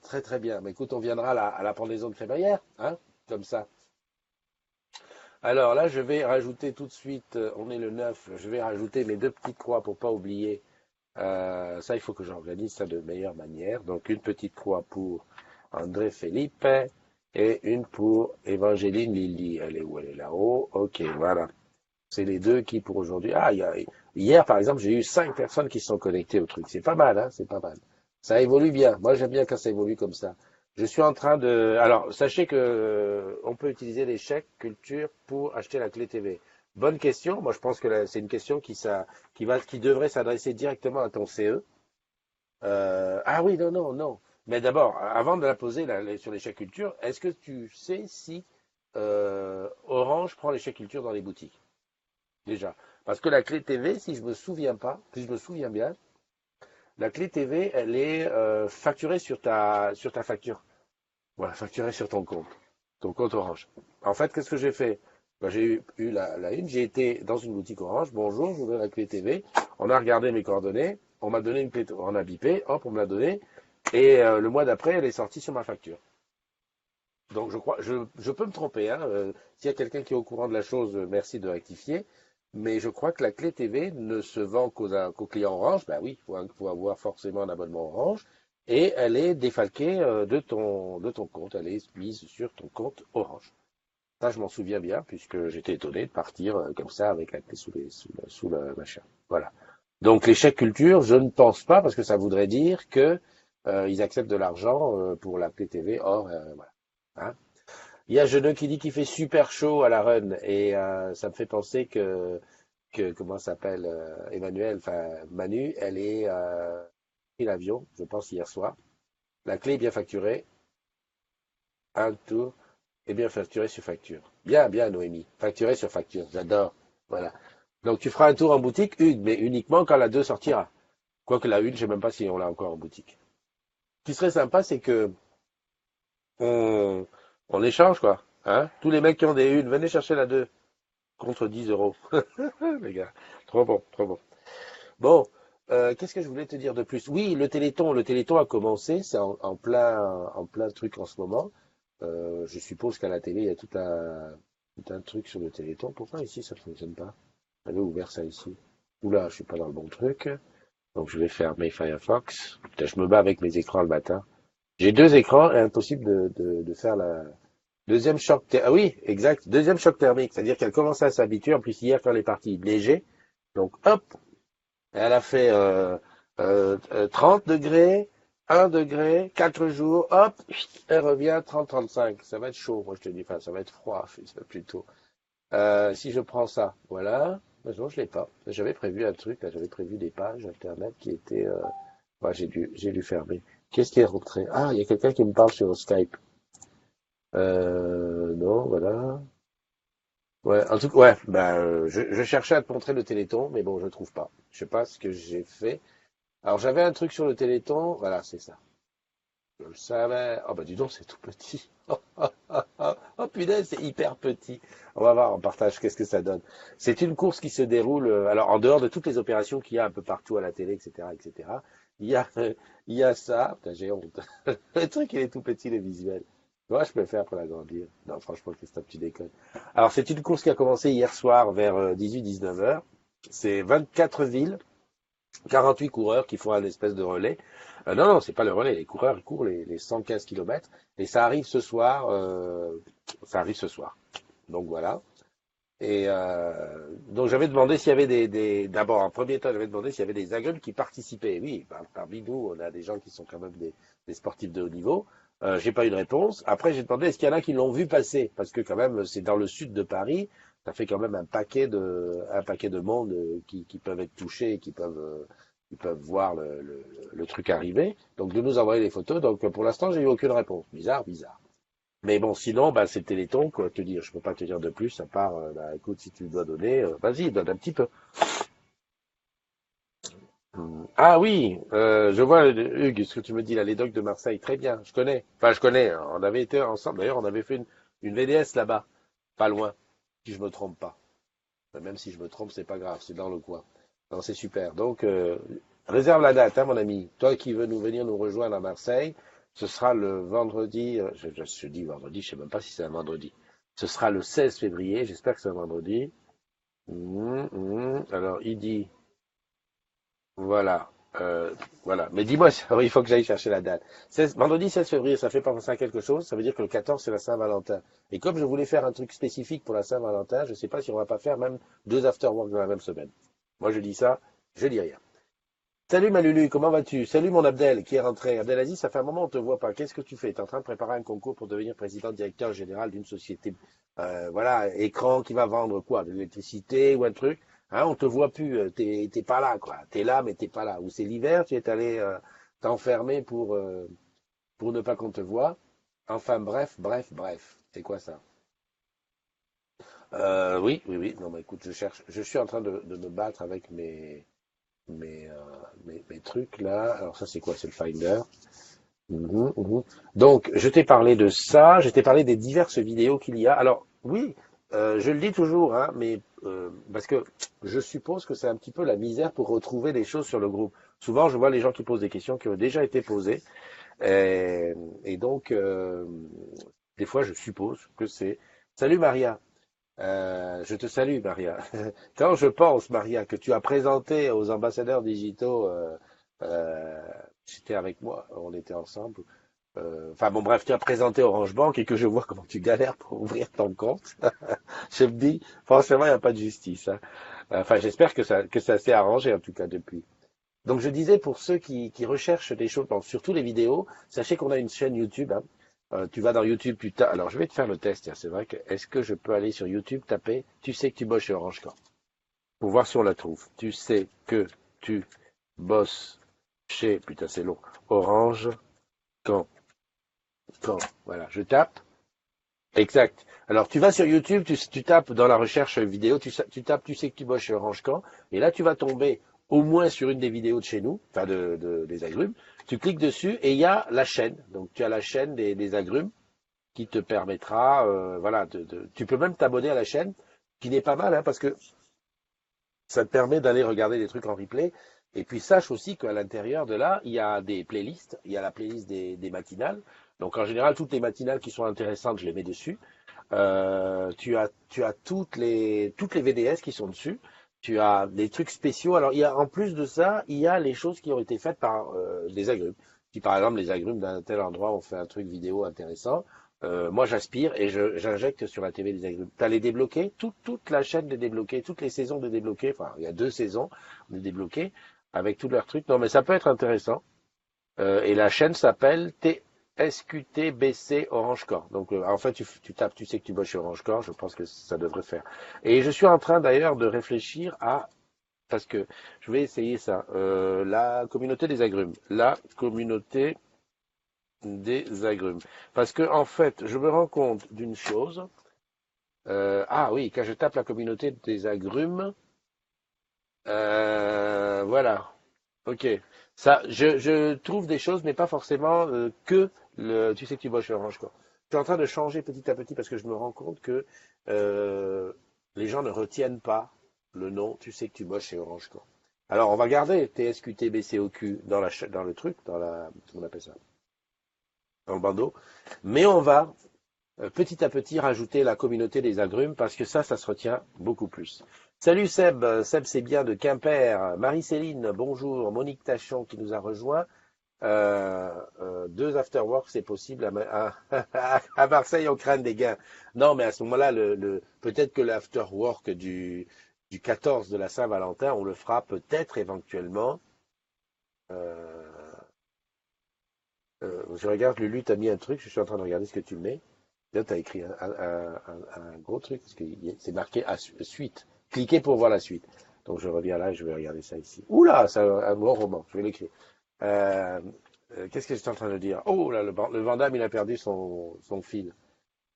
Très très bien. Mais écoute, on viendra à la pendaison de crémaillère, hein, comme ça. Alors là, je vais rajouter tout de suite, on est le 9, je vais rajouter mes deux petites croix pour pas oublier. Ça, il faut que j'organise ça de meilleure manière. Donc, une petite croix pour André Felipe et une pour Évangéline Lily. Elle est où? Elle est là-haut. Ok, voilà. C'est les deux qui pour aujourd'hui. Ah, hier, par exemple, j'ai eu 5 personnes qui se sont connectées au truc. C'est pas mal, hein? C'est pas mal. Ça évolue bien. Moi, j'aime bien quand ça évolue comme ça. Je suis en train de. Alors, sachez que on peut utiliser les chèques culture pour acheter la clé TV. Bonne question. Moi, je pense que c'est une question qui devrait s'adresser directement à ton CE. Ah oui, non, non, non. Mais d'abord, avant de la poser sur les chèques culture, est-ce que tu sais si Orange prend les chèques culture dans les boutiques? Déjà. Parce que la clé TV, si je me souviens bien, la clé TV, elle est facturée sur ta facture. Voilà, facturée sur ton compte Orange. En fait, qu'est-ce que j'ai fait? Ben, j'ai eu la une, j'ai été dans une boutique Orange, bonjour, je voudrais la clé TV. On a regardé mes coordonnées, on m'a donné une clé, on a bipé, hop, on me l'a donnée, et le mois d'après, elle est sortie sur ma facture. Donc je crois, je peux me tromper, hein. S'il y a quelqu'un qui est au courant de la chose, merci de rectifier. Mais je crois que la clé TV ne se vend qu'aux clients Orange. Ben oui, faut avoir forcément un abonnement Orange. Et elle est défalquée de ton compte. Elle est mise sur ton compte Orange. Ça, je m'en souviens bien, puisque j'étais étonné de partir comme ça avec la clé sous le machin. Voilà. Donc les chèques culture, je ne pense pas, parce que ça voudrait dire que ils acceptent de l'argent pour la clé TV. Or, voilà. Hein. Il y a Geneux qui dit qu'il fait super chaud à la run et ça me fait penser que comment s'appelle Emmanuel, enfin Manu, elle est pris l'avion, je pense hier soir. La clé est bien facturée, un tour est bien facturé sur facture. Bien, bien Noémie, facturé sur facture, j'adore. Voilà. Donc tu feras un tour en boutique, mais uniquement quand la 2 sortira. Quoique la 1, je sais même pas si on l'a encore en boutique. Ce qui serait sympa, c'est que on, on échange, quoi. Hein? Tous les mecs qui ont des 1, venez chercher la 2 contre 10 euros. Les gars, trop bon, trop bon. Bon, qu'est-ce que je voulais te dire de plus? Oui, le Téléthon a commencé, c'est en plein truc en ce moment. Je suppose qu'à la télé, il y a tout un truc sur le Téléthon. Pourquoi ici ça ne fonctionne pas? J'avais ouvert ça ici. Oula, je suis pas dans le bon truc. Donc je vais fermer Firefox. Putain, je me bats avec mes écrans le matin. J'ai 2 écrans et impossible de faire la deuxième choc. Ah oui, exact. Deuxième choc thermique, c'est-à-dire qu'elle commençait à s'habituer. En plus hier quand elle est partie, il neigeait. Donc hop, elle a fait 30 degrés, 1 degré, 4 jours, hop, elle revient 30-35. Ça va être chaud, moi je te dis, enfin ça va être froid plutôt. Si je prends ça, voilà. Non, je l'ai pas. J'avais prévu un truc, là, j'avais prévu des pages internet qui étaient. Ouais, j'ai dû fermer. Qu'est-ce qui est rentré? Ah, il y a quelqu'un qui me parle sur Skype. Non, voilà. Ouais, en tout cas, ouais, je cherchais à te montrer le Téléthon, mais bon, je trouve pas. Je sais pas ce que j'ai fait. Alors, j'avais un truc sur le Téléthon, voilà, c'est ça. Je le savais. Oh, bah, dis donc, c'est tout petit. Oh, punaise, c'est hyper petit. On va voir en partage qu'est-ce que ça donne. C'est une course qui se déroule, alors, en dehors de toutes les opérations qu'il y a un peu partout à la télé, etc., etc., il y a, il y a ça. Putain, j'ai honte. Le truc, il est tout petit, le visuel. Moi, je peux le faire pour l'agrandir. Non, franchement, Christophe, tu déconnes. Alors, c'est une course qui a commencé hier soir vers 18-19 heures. C'est 24 villes. 48 coureurs qui font un espèce de relais. Non, non, c'est pas le relais. Les coureurs, ils courent les 115 kilomètres. Et ça arrive ce soir. Ça arrive ce soir. Donc voilà. Et donc j'avais demandé s'il y avait d'abord en premier temps j'avais demandé s'il y avait des agrumes qui participaient. Oui, parmi nous on a des gens qui sont quand même des sportifs de haut niveau. J'ai pas eu de réponse. Après j'ai demandé est-ce qu'il y en a qui l'ont vu passer parce que quand même c'est dans le sud de Paris. Ça fait quand même un paquet de monde qui peuvent être touchés, et qui peuvent voir le truc arriver. Donc de nous envoyer les photos. Donc pour l'instant j'ai eu aucune réponse. Bizarre, bizarre. Mais bon, sinon, bah, c'est le Téléthon, quoi, te dire. Je peux pas te dire de plus, à part, bah, écoute, si tu dois donner, vas-y, donne un petit peu. Ah oui, je vois, Hugues, ce que tu me dis là, les docs de Marseille, très bien, je connais. Enfin, je connais, hein, on avait été ensemble, d'ailleurs, on avait fait une VDS là-bas, pas loin, si je me trompe pas. Même si je me trompe, c'est pas grave, c'est dans le coin. Non, c'est super. Donc, réserve la date, hein, mon ami. Toi qui veux venir nous rejoindre à Marseille, ce sera le vendredi, je dis vendredi, je sais même pas si c'est un vendredi. Ce sera le 16 février, j'espère que c'est un vendredi. Alors, il dit, voilà, voilà. Mais dis-moi, il faut que j'aille chercher la date. Vendredi 16 février, ça fait pas penser à quelque chose, ça veut dire que le 14, c'est la Saint-Valentin. Et comme je voulais faire un truc spécifique pour la Saint-Valentin, je sais pas si on va pas faire même 2 after-work dans la même semaine. Moi, je dis ça, je dis rien. Salut ma Lulu, comment vas-tu? Salut mon Abdel qui est rentré. Abdelaziz, ça fait un moment on te voit pas. Qu'est-ce que tu fais? Tu es en train de préparer un concours pour devenir président directeur général d'une société, voilà, écran qui va vendre quoi? De l'électricité ou un truc? Hein, on te voit plus, t'es pas là quoi. T'es là mais t'es pas là. Ou c'est l'hiver, tu es allé t'enfermer pour ne pas qu'on te voie. Enfin bref, bref, bref. C'est quoi ça? Oui, oui, oui. Non mais écoute, je suis en train de me battre avec mes, euh, mes trucs là. Alors ça c'est quoi? C'est le Finder. Mhm. Donc je t'ai parlé de ça, je t'ai parlé des diverses vidéos qu'il y a. Alors oui, je le dis toujours, hein, mais parce que je suppose que c'est un petit peu la misère pour retrouver des choses sur le groupe. Souvent je vois les gens qui posent des questions qui ont déjà été posées, et, et donc des fois je suppose que c'est. Salut Maria. Je te salue, Maria. Quand je pense, Maria, que tu as présenté aux ambassadeurs digitaux, euh, j'étais avec moi, on était ensemble. Enfin bon, bref, tu as présenté Orange Bank et que je vois comment tu galères pour ouvrir ton compte. Je me dis, franchement, il n'y a pas de justice, hein. Enfin, j'espère que ça s'est arrangé en tout cas depuis. Donc je disais pour ceux qui recherchent des choses, bon, surtout les vidéos, sachez qu'on a une chaîne YouTube, hein. Tu vas dans YouTube, putain. Alors je vais te faire le test, tiens, c'est vrai que est-ce que je peux aller sur YouTube, taper, tu sais que tu bosses chez Orange Corp, pour voir si on la trouve. Tu sais que tu bosses chez, putain c'est long, Orange quand, voilà, je tape, exact. Alors tu vas sur YouTube, tu tapes dans la recherche vidéo, tu tapes, tu sais que tu bosses chez Orange Camp, et là tu vas tomber au moins sur une des vidéos de chez nous, enfin des agrumes. Tu cliques dessus et il y a la chaîne. Donc tu as la chaîne des agrumes qui te permettra, voilà, tu peux même t'abonner à la chaîne, qui n'est pas mal, hein, parce que ça te permet d'aller regarder des trucs en replay. Et puis sache aussi qu'à l'intérieur de là, il y a des playlists. Il y a la playlist des matinales. Donc en général, toutes les matinales qui sont intéressantes, je les mets dessus. Tu as toutes les VDS qui sont dessus. Tu as des trucs spéciaux. Alors il y a en plus de ça, il y a les choses qui ont été faites par les agrumes. Si par exemple les agrumes d'un tel endroit ont fait un truc vidéo intéressant, moi j'aspire et j'injecte sur la TV des agrumes. T'as les débloqués, toute la chaîne des débloqués, toutes les saisons des débloqués. Enfin, il y a 2 saisons de débloqués avec tous leurs trucs. Non mais ça peut être intéressant. Et la chaîne s'appelle SQTBC Orange Core. Donc en fait tu tapes, tu sais que tu bosses chez Orange Core, je pense que ça devrait faire. Et je suis en train d'ailleurs de réfléchir à, parce que je vais essayer ça, la communauté des agrumes. La communauté des agrumes. Parce que en fait, je me rends compte d'une chose. Ah oui, quand je tape la communauté des agrumes, voilà. Ok. Ça, je trouve des choses, mais pas forcément que le. Tu sais que tu bosses chez Orange, quoi. Je suis en train de changer petit à petit parce que je me rends compte que euh, les gens ne retiennent pas le nom. Tu sais que tu bosses chez Orange, quoi. Alors, on va garder TSQTBCOQ dans le truc, comment on appelle ça, dans le bandeau, mais on va petit à petit rajouter la communauté des agrumes parce que ça se retient beaucoup plus. Salut Seb, Seb c'est bien de Quimper. Marie-Céline, bonjour. Monique Tachon qui nous a rejoint. Deux afterwork, c'est possible à Marseille, on craint des gains. Non, mais à ce moment-là, peut-être que l'afterwork du 14 de la Saint-Valentin, on le fera peut-être éventuellement. Euh, je regarde, Lulu, t'as mis un truc, je suis en train de regarder ce que tu mets. Là, t'as écrit un gros truc, parce que c'est marqué suite. Cliquez pour voir la suite. Donc je reviens là et je vais regarder ça ici. Oula, c'est un gros roman, je vais l'écrire. Euh, Qu'est-ce que j'étais en train de dire? Oh là, le Vandame, il a perdu son fil.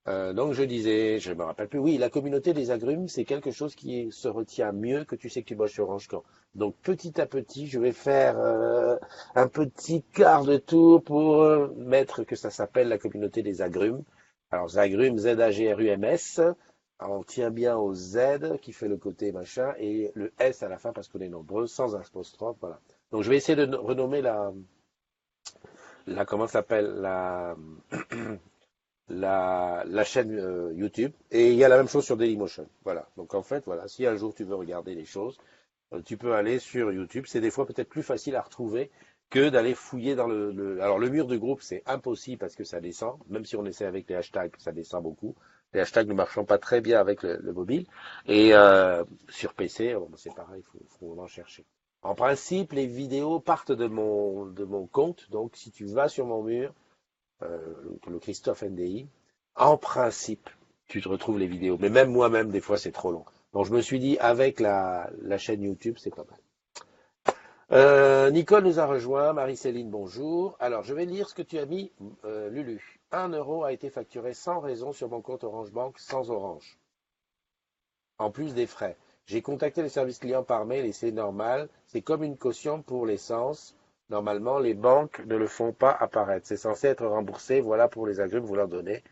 Donc je disais, je me rappelle plus, oui, la communauté des agrumes, c'est quelque chose qui se retient mieux que tu sais que tu bosses sur Orange Camp. Donc petit à petit, je vais faire un petit quart de tour pour mettre que ça s'appelle la communauté des agrumes. Alors Zagrum, Z-A-G-R-U-M-S, on tient bien au Z qui fait le côté machin et le S à la fin parce qu'on est nombreux, sans apostrophe, voilà. Donc je vais essayer de renommer comment ça s'appelle, la chaîne YouTube. Et il y a la même chose sur Dailymotion. Voilà. Donc en fait, voilà, si un jour tu veux regarder les choses, tu peux aller sur YouTube. C'est des fois peut-être plus facile à retrouver que d'aller fouiller dans Alors le mur de groupe, c'est impossible parce que ça descend. Même si on essaie avec les hashtags, ça descend beaucoup. Les hashtags ne marchant pas très bien avec le mobile. Et sur PC, bon, c'est pareil, faut en chercher. En principe, les vidéos partent de mon compte. Donc si tu vas sur mon mur, le Christophe NDI, en principe, tu te retrouves les vidéos. Mais même moi-même, des fois, c'est trop long. Donc, je me suis dit, avec la chaîne YouTube, c'est pas mal. Nicole nous a rejoint. Marie-Céline, bonjour. Alors, je vais lire ce que tu as mis, Lulu. 1 € a été facturé sans raison sur mon compte Orange Bank sans Orange. En plus des frais. J'ai contacté le service client par mail et c'est normal. C'est comme une caution pour l'essence. Normalement, les banques ne le font pas apparaître. C'est censé être remboursé. Voilà pour les agrumes, vous leur donnez.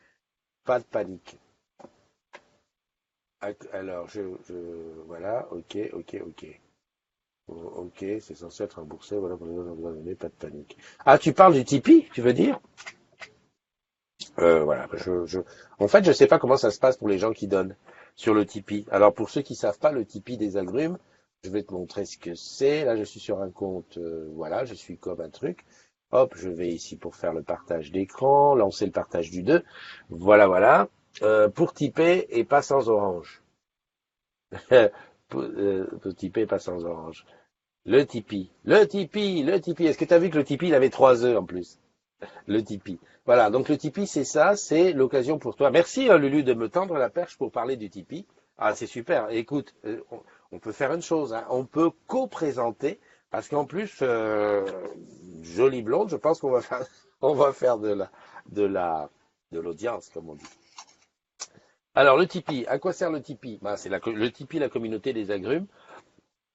Pas de panique. Alors, voilà, ok. Ok, c'est censé être remboursé. Voilà pour les agrumes, vous leur donnez. Pas de panique. Ah, tu parles du Tipeee, tu veux dire? Voilà. En fait, je sais pas comment ça se passe pour les gens qui donnent sur le Tipeee. Alors, pour ceux qui savent pas, le Tipeee des agrumes, je vais te montrer ce que c'est. Là, je suis sur un compte, voilà, je suis comme un truc. Hop, je vais ici pour faire le partage d'écran, lancer le partage du 2. Voilà. Pour tiper et pas sans orange. Pour tiper et pas sans orange. Le Tipeee. Est-ce que tu as vu que le Tipeee, il avait 3 E en plus? Le Tipeee. Voilà, donc le Tipeee, c'est ça, c'est l'occasion pour toi. Merci Lulu de me tendre la perche pour parler du Tipeee. Ah, c'est super. Écoute, on peut faire une chose, hein. On peut co-présenter, parce qu'en plus, jolie blonde, je pense qu'on va faire, on va faire de l'audience, comme on dit. Alors le Tipeee, à quoi sert le Tipeee? Ben, c'est le Tipeee, la communauté des agrumes.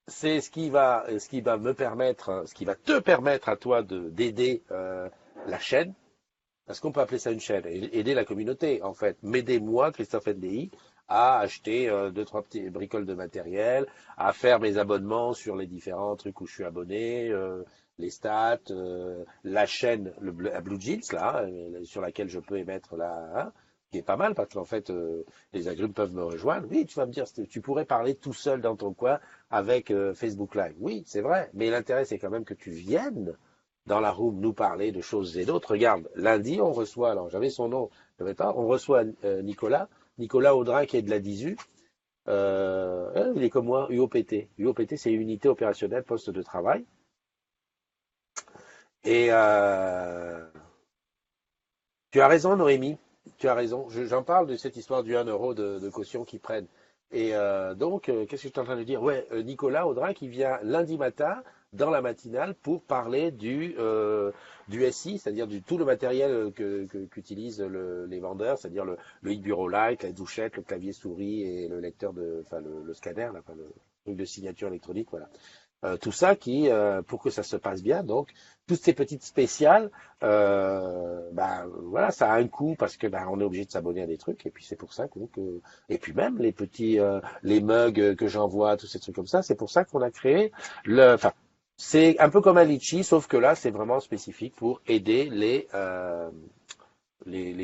C'est ce qui va me permettre, ce qui va te permettre à toi d'aider la chaîne. Est-ce qu'on peut appeler ça une chaîne? Aider la communauté, en fait. M'aider moi, Christophe NDI, à acheter 2-3 petits bricoles de matériel, à faire mes abonnements sur les différents trucs où je suis abonné, les stats, la chaîne, la Blue Jeans, là, sur laquelle je peux émettre là, qui est pas mal, parce qu'en fait, les agrumes peuvent me rejoindre. Oui, tu vas me dire, tu pourrais parler tout seul dans ton coin avec Facebook Live. Oui, c'est vrai, mais l'intérêt, c'est quand même que tu viennes dans la room nous parler de choses et d'autres. Regarde, lundi, on reçoit, alors j'avais son nom, je ne pas, on reçoit Nicolas Audrin qui est de la DISU. Il est comme moi, UOPT. UOPT, c'est Unité Opérationnelle Poste de Travail. Et tu as raison, Noémie, tu as raison. J'en parle de cette histoire du 1 € de caution qu'ils prennent. Et donc, qu'est-ce que je suis en train de dire? Ouais, Nicolas Audrin qui vient lundi matin dans la matinale pour parler du SI, c'est-à-dire tout le matériel qu'utilisent les vendeurs, c'est-à-dire le e-bureau Lite, la douchette, le clavier souris et le lecteur le scanner, là, enfin, le truc de signature électronique, voilà. Tout ça pour que ça se passe bien, donc toutes ces petites spéciales, voilà, ça a un coût parce que on est obligé de s'abonner à des trucs et puis c'est pour ça et puis même les petits les mugs que j'envoie, tous ces trucs comme ça, c'est pour ça qu'on a créé c'est un peu comme un Litchi, sauf que là c'est vraiment spécifique pour aider les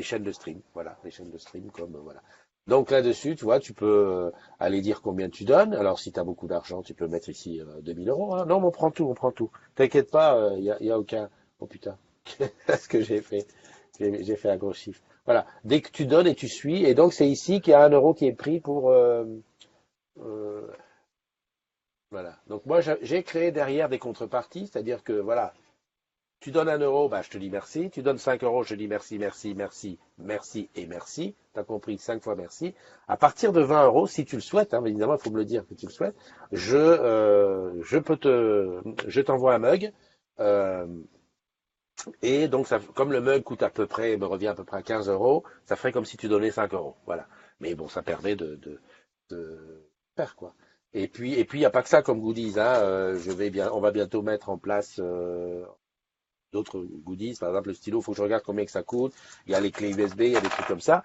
chaînes de stream, voilà, les chaînes de stream comme voilà. Donc là-dessus, tu vois, tu peux aller dire combien tu donnes. Alors si tu as beaucoup d'argent, tu peux mettre ici 2000 euros. Hein. Non, mais on prend tout, on prend tout. T'inquiète pas, y a aucun... Oh putain, ce que j'ai fait. J'ai fait un gros chiffre. Voilà. Dès que tu donnes et tu suis, et donc c'est ici qu'il y a 1 euro qui est pris pour... euh, voilà. Donc moi, j'ai créé derrière des contreparties, c'est-à-dire que, voilà, tu donnes 1 euro, bah, je te dis merci. Tu donnes 5 euros, je dis merci, merci, merci, merci et merci. Tu as compris 5 fois merci. À partir de 20 euros, si tu le souhaites, hein, évidemment, il faut me le dire que tu le souhaites, je t'envoie un mug. euh, et donc, ça, comme le mug coûte à peu près, me revient à peu près à 15 euros, ça ferait comme si tu donnais 5 euros. Voilà. Mais bon, ça permet de faire, quoi. Il n'y a pas que ça comme goodies, hein. On va bientôt mettre en place, d'autres goodies. Par exemple, le stylo, il faut que je regarde combien que ça coûte. Il y a les clés USB, il y a des trucs comme ça.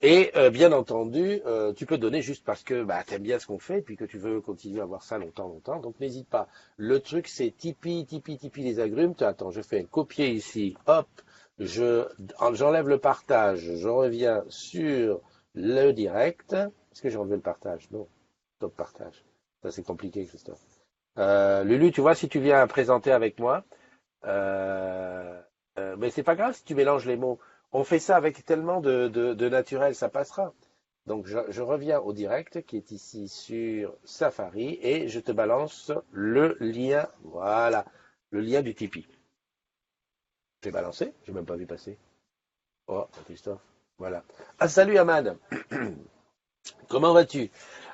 Et bien entendu, tu peux donner juste parce que bah, tu aimes bien ce qu'on fait et puis que tu veux continuer à voir ça longtemps, longtemps. Donc n'hésite pas. Le truc, c'est Tipeee, Tipeee, Tipeee les agrumes. Attends, je fais un copier ici. Hop, j'enlève le partage. Je reviens sur le direct. Est-ce que j'ai enlevé le partage? Non. Stop partage. Ça, c'est compliqué, Christophe. Lulu, tu vois, si tu viens présenter avec moi, mais c'est pas grave si tu mélanges les mots. On fait ça avec tellement de naturel, ça passera. Donc je reviens au direct qui est ici sur Safari et je te balance le lien. Voilà, le lien du Tipeee. J'ai balancé, j'ai même pas vu passer. Oh, Christophe. Voilà. Ah, salut Aman. Comment vas-tu?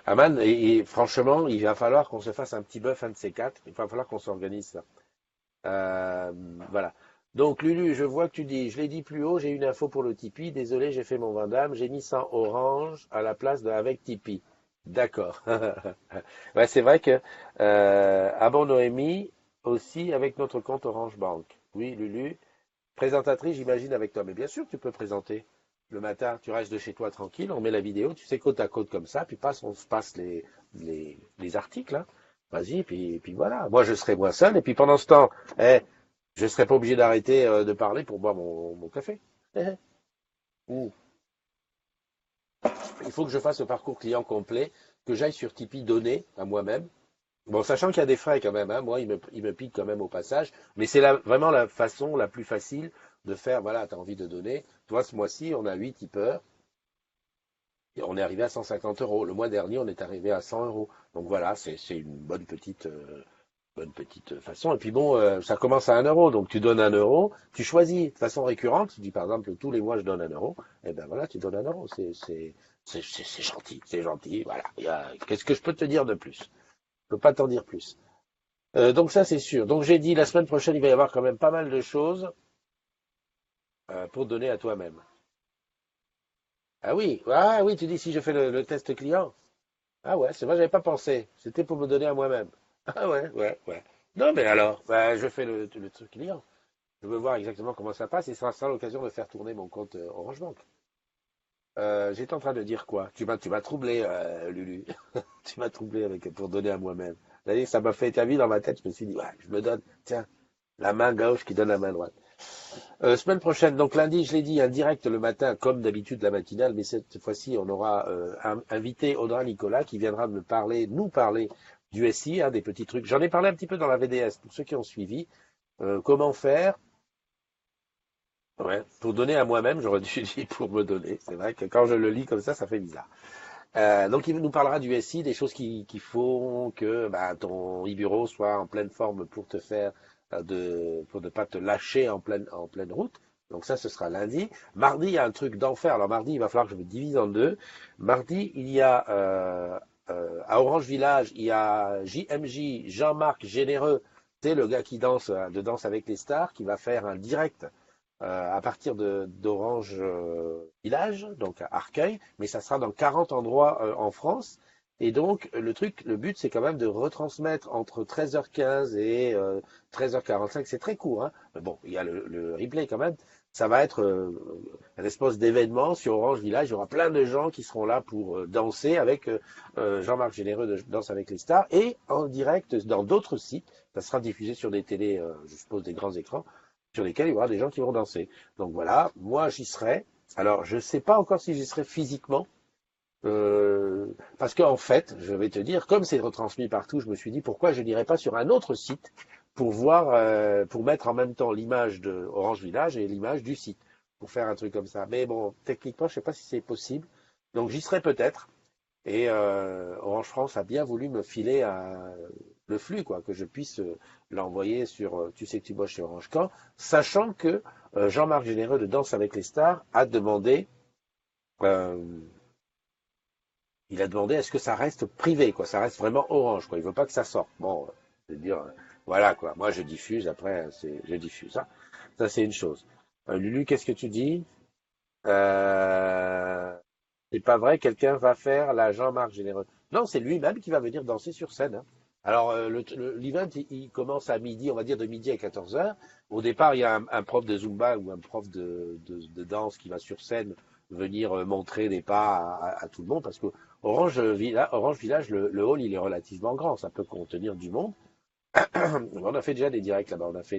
Aman, et franchement, il va falloir qu'on se fasse un petit bœuf, un de ces quatre. Il va falloir qu'on s'organise ça. Euh, voilà. Donc, Lulu, je vois que tu dis, je l'ai dit plus haut, j'ai une info pour le Tipeee. Désolé, j'ai fait mon Vandame. J'ai mis ça en orange à la place de avec Tipeee. D'accord. Ouais, c'est vrai que Abon Noémie aussi avec notre compte Orange Bank. Oui, Lulu. Présentatrice, j'imagine, avec toi. Mais bien sûr, tu peux présenter. Le matin, tu restes de chez toi tranquille, on met la vidéo, tu sais, côte à côte comme ça, puis on se passe les articles. Hein. Vas-y, puis voilà. Moi, je serai moins seul, et puis pendant ce temps, je ne serai pas obligé d'arrêter de parler pour boire mon café. Ouh. Il faut que je fasse le parcours client complet, que j'aille sur Tipeee donner à moi-même. Bon, sachant qu'il y a des frais quand même, hein, moi, il me pique quand même au passage, mais c'est vraiment la façon la plus facile de faire, voilà, tu as envie de donner. Toi, ce mois-ci, on a 8 tipeurs, et on est arrivé à 150 euros. Le mois dernier, on est arrivé à 100 euros. Donc voilà, c'est une bonne petite façon. Et puis bon, ça commence à 1 euro, donc tu donnes 1 euro, tu choisis de façon récurrente, tu dis par exemple, tous les mois, je donne 1 euro, et ben voilà, tu donnes 1 euro. C'est gentil, c'est gentil, voilà. Qu'est-ce que je peux te dire de plus? Je peux pas t'en dire plus. Donc ça, c'est sûr. Donc j'ai dit, la semaine prochaine, il va y avoir quand même pas mal de choses pour donner à toi-même. Ah oui, tu dis si je fais le test client. Ah ouais, c'est vrai, j'avais pas pensé. C'était pour me donner à moi-même. Ah ouais. Non, mais alors, bah, je fais le truc client. Je veux voir exactement comment ça passe et ça sera l'occasion de faire tourner mon compte Orange Bank. J'étais en train de dire quoi? Tu m'as troublé, Lulu. Tu m'as troublé pour donner à moi-même. D'ailleurs, ça m'a fait établir dans ma tête. Je me suis dit, ouais, je me donne, tiens, la main gauche qui donne la main droite. Semaine prochaine, donc lundi, je l'ai dit, un direct le matin, comme d'habitude la matinale, mais cette fois-ci, on aura invité Audra Nicolas qui viendra nous parler du SI, hein, des petits trucs. J'en ai parlé un petit peu dans la VDS, pour ceux qui ont suivi. Comment faire pour donner à moi-même, j'aurais dû dire pour me donner. C'est vrai que quand je le lis comme ça fait bizarre. Donc il nous parlera du SI, des choses qui font que bah, ton e-bureau soit en pleine forme pour te faire pour ne pas te lâcher en pleine route. Donc ça, ce sera lundi. Mardi, il y a un truc d'enfer. Alors mardi, il va falloir que je me divise en deux. Mardi, il y a à Orange Village, il y a JMJ, Jean-Marc Généreux, c'est le gars qui danse de Danse avec les stars, qui va faire un direct à partir d'Orange Village, donc à Arcueil, mais ça sera dans 40 endroits en France. Et donc, le but, c'est quand même de retransmettre entre 13h15 et 13h45. C'est très court, hein. Mais bon, il y a le replay quand même. Ça va être un espèce d'événement sur Orange Village. Il y aura plein de gens qui seront là pour danser avec Jean-Marc Généreux de Danse avec les stars et en direct dans d'autres sites. Ça sera diffusé sur des télés, je suppose, des grands écrans sur lesquels il y aura des gens qui vont danser. Donc voilà, moi j'y serai. Alors je ne sais pas encore si j'y serai physiquement, Parce qu'en fait, je vais te dire, comme c'est retransmis partout, je me suis dit pourquoi je n'irais pas sur un autre site pour voir, pour mettre en même temps l'image de Orange Village et l'image du site, pour faire un truc comme ça. Mais bon, techniquement, je sais pas si c'est possible. Donc j'y serai peut-être. Et Orange France a bien voulu me filer le flux, quoi, que je puisse l'envoyer sur Tu sais que tu bosses chez Orange Quand, sachant que Jean-Marc Généreux de Danse avec les stars a demandé, euh, il a demandé à ce que ça reste privé, quoi, ça reste vraiment Orange, quoi. Il veut pas que ça sorte. Bon, je veux dire, voilà, quoi. Moi, je diffuse. Après, je diffuse. Hein. Ça, c'est une chose. Lulu, qu'est-ce que tu dis? Euh, C'est pas vrai, quelqu'un va faire la Jean-Marc Généreux. Non, c'est lui-même qui va venir danser sur scène. Hein. Alors, l'event, il commence à midi, on va dire de midi à 14 heures. Au départ, il y a un prof de Zumba ou un prof de danse qui va sur scène venir montrer des pas à tout le monde parce que Orange Village, le hall, il est relativement grand. Ça peut contenir du monde. On a fait déjà des directs là-bas. On a fait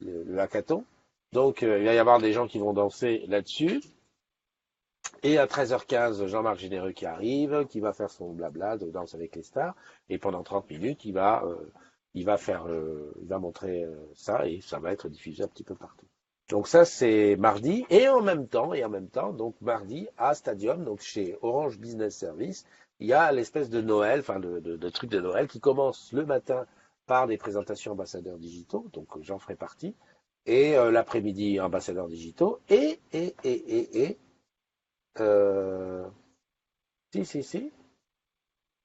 le hackathon. Donc, il va y avoir des gens qui vont danser là-dessus. Et à 13h15, Jean-Marc Généreux qui arrive, qui va faire son blabla de Danse avec les stars. Et pendant 30 minutes, il va montrer ça et ça va être diffusé un petit peu partout. Donc ça, c'est mardi. Et en même temps, donc mardi, à Stadium, donc chez Orange Business Service, il y a l'espèce de Noël, enfin de truc de Noël qui commence le matin par des présentations ambassadeurs digitaux. Donc j'en ferai partie. Et l'après-midi, ambassadeurs digitaux. Et euh, si.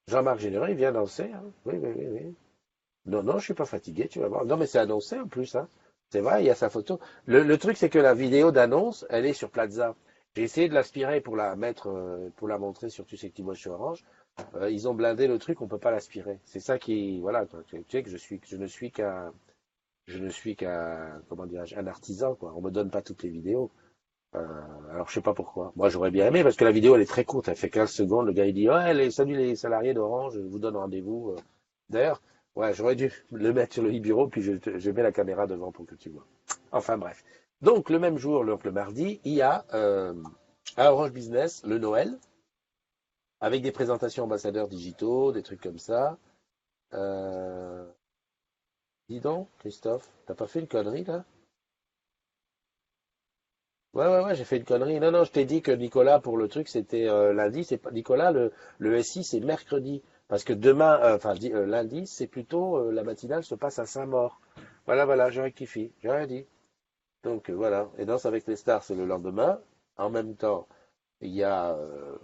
Jean-Marc Généreux, il vient danser. Hein. Oui. Non, je suis pas fatigué, tu vas voir. Non, mais c'est annoncé en plus. Hein. C'est vrai, il y a sa photo. Le truc, c'est que la vidéo d'annonce, elle est sur Plaza. J'ai essayé de l'aspirer pour la mettre, pour la montrer sur Tu sais que tu bosses sur Orange. Ils ont blindé le truc, on peut pas l'aspirer. C'est ça qui, voilà, tu sais que je ne suis qu'un, comment dirais-je, un artisan, quoi. On me donne pas toutes les vidéos. Alors je sais pas pourquoi. Moi j'aurais bien aimé parce que la vidéo elle est très courte, elle fait 15 secondes. Le gars il dit ouais, salut les salariés d'Orange, je vous donne rendez-vous. D'ailleurs, ouais, j'aurais dû le mettre sur le e-bureau puis je mets la caméra devant pour que tu vois. Enfin bref. Donc le même jour, donc le mardi, il y a à Orange Business le Noël avec des présentations ambassadeurs digitaux, des trucs comme ça. Euh, Dis donc, Christophe, t'as pas fait une connerie là? Ouais, j'ai fait une connerie. Non, je t'ai dit que Nicolas, pour le truc, c'était lundi. C'est pas Nicolas, le SI, c'est mercredi. Parce que demain, lundi, c'est plutôt la matinale se passe à Saint-Maur. Voilà, je rectifie. J'ai rien dit. Donc voilà. Et Danse avec les stars, c'est le lendemain. En même temps, il y a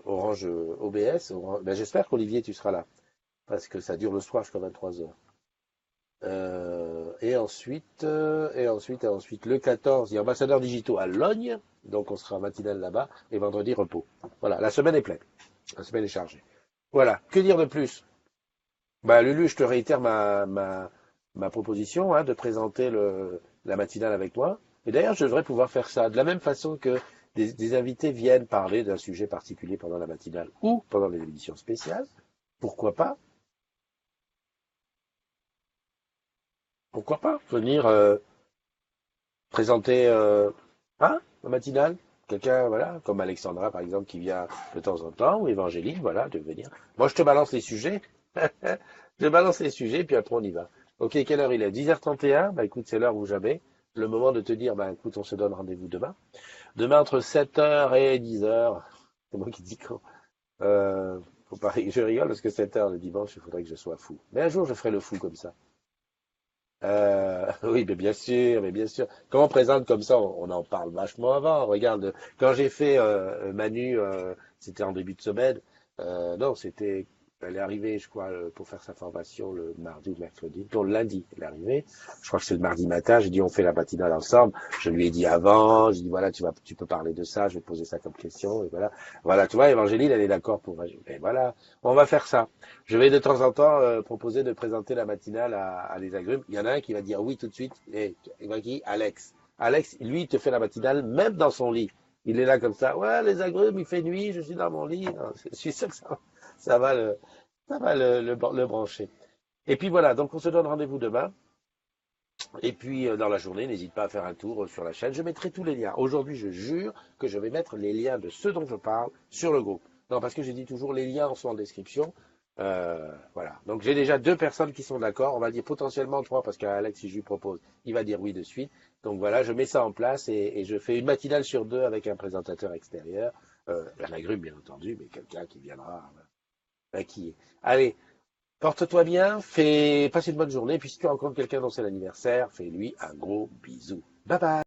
Orange OBS. Ben, j'espère qu'Olivier, tu seras là. Parce que ça dure le soir jusqu'à 23 heures. Et ensuite, le 14, il y a ambassadeurs digitaux à Logne, donc on sera matinal là-bas, et vendredi, repos. Voilà, la semaine est pleine, la semaine est chargée. Voilà, que dire de plus? Bah, Lulu, je te réitère ma proposition hein, de présenter la matinale avec moi. Et d'ailleurs, je devrais pouvoir faire ça de la même façon que des invités viennent parler d'un sujet particulier pendant la matinale ou pendant les émissions spéciales. Pourquoi pas? Pourquoi pas venir présenter hein, la matinale. Quelqu'un, voilà, comme Alexandra par exemple, qui vient de temps en temps, ou Évangéline, voilà, de venir. Moi, je te balance les sujets. Je balance les sujets, puis après on y va. Ok, quelle heure il est? 10h31. Bah écoute, c'est l'heure ou jamais. Le moment de te dire, bah écoute, on se donne rendez-vous demain. Demain entre 7h et 10h. C'est moi qui dis quand. Faut pas... Je rigole parce que 7h le dimanche, il faudrait que je sois fou. Mais un jour, je ferai le fou comme ça. Oui, mais bien sûr. Quand on présente comme ça, on en parle vachement avant. Regarde, quand j'ai fait Manu, c'était en début de semaine. Non, elle est arrivée, je crois, pour faire sa formation le mardi ou le mercredi. Non, le lundi, elle est arrivée. Je crois que c'est le mardi matin. J'ai dit, on fait la matinale ensemble. Je lui ai dit avant. J'ai dit, voilà, tu peux parler de ça. Je vais te poser ça comme question. Et voilà, tu vois, Évangéline, elle est d'accord pour. Et voilà, on va faire ça. Je vais de temps en temps proposer de présenter la matinale à des agrumes. Il y en a un qui va dire oui tout de suite. Et il va qui? Alex. Alex, lui, il te fait la matinale même dans son lit. Il est là comme ça. Ouais, les agrumes, il fait nuit, je suis dans mon lit. Non, je suis sûr que ça va le brancher. Et puis voilà, donc on se donne rendez-vous demain. Et puis, dans la journée, n'hésite pas à faire un tour sur la chaîne. Je mettrai tous les liens. Aujourd'hui, je jure que je vais mettre les liens de ceux dont je parle sur le groupe. Non, parce que j'ai dit toujours les liens sont en description. Voilà. Donc, j'ai déjà 2 personnes qui sont d'accord. On va dire potentiellement 3 parce qu'Alex, si je lui propose, il va dire oui de suite. Donc voilà, je mets ça en place et je fais une matinale sur 2 avec un présentateur extérieur. Un agrume, bien entendu, mais quelqu'un qui viendra, qui. Allez, porte-toi bien, passe une bonne journée, puis si tu rencontres quelqu'un dont c'est l'anniversaire, fais-lui un gros bisou. Bye bye!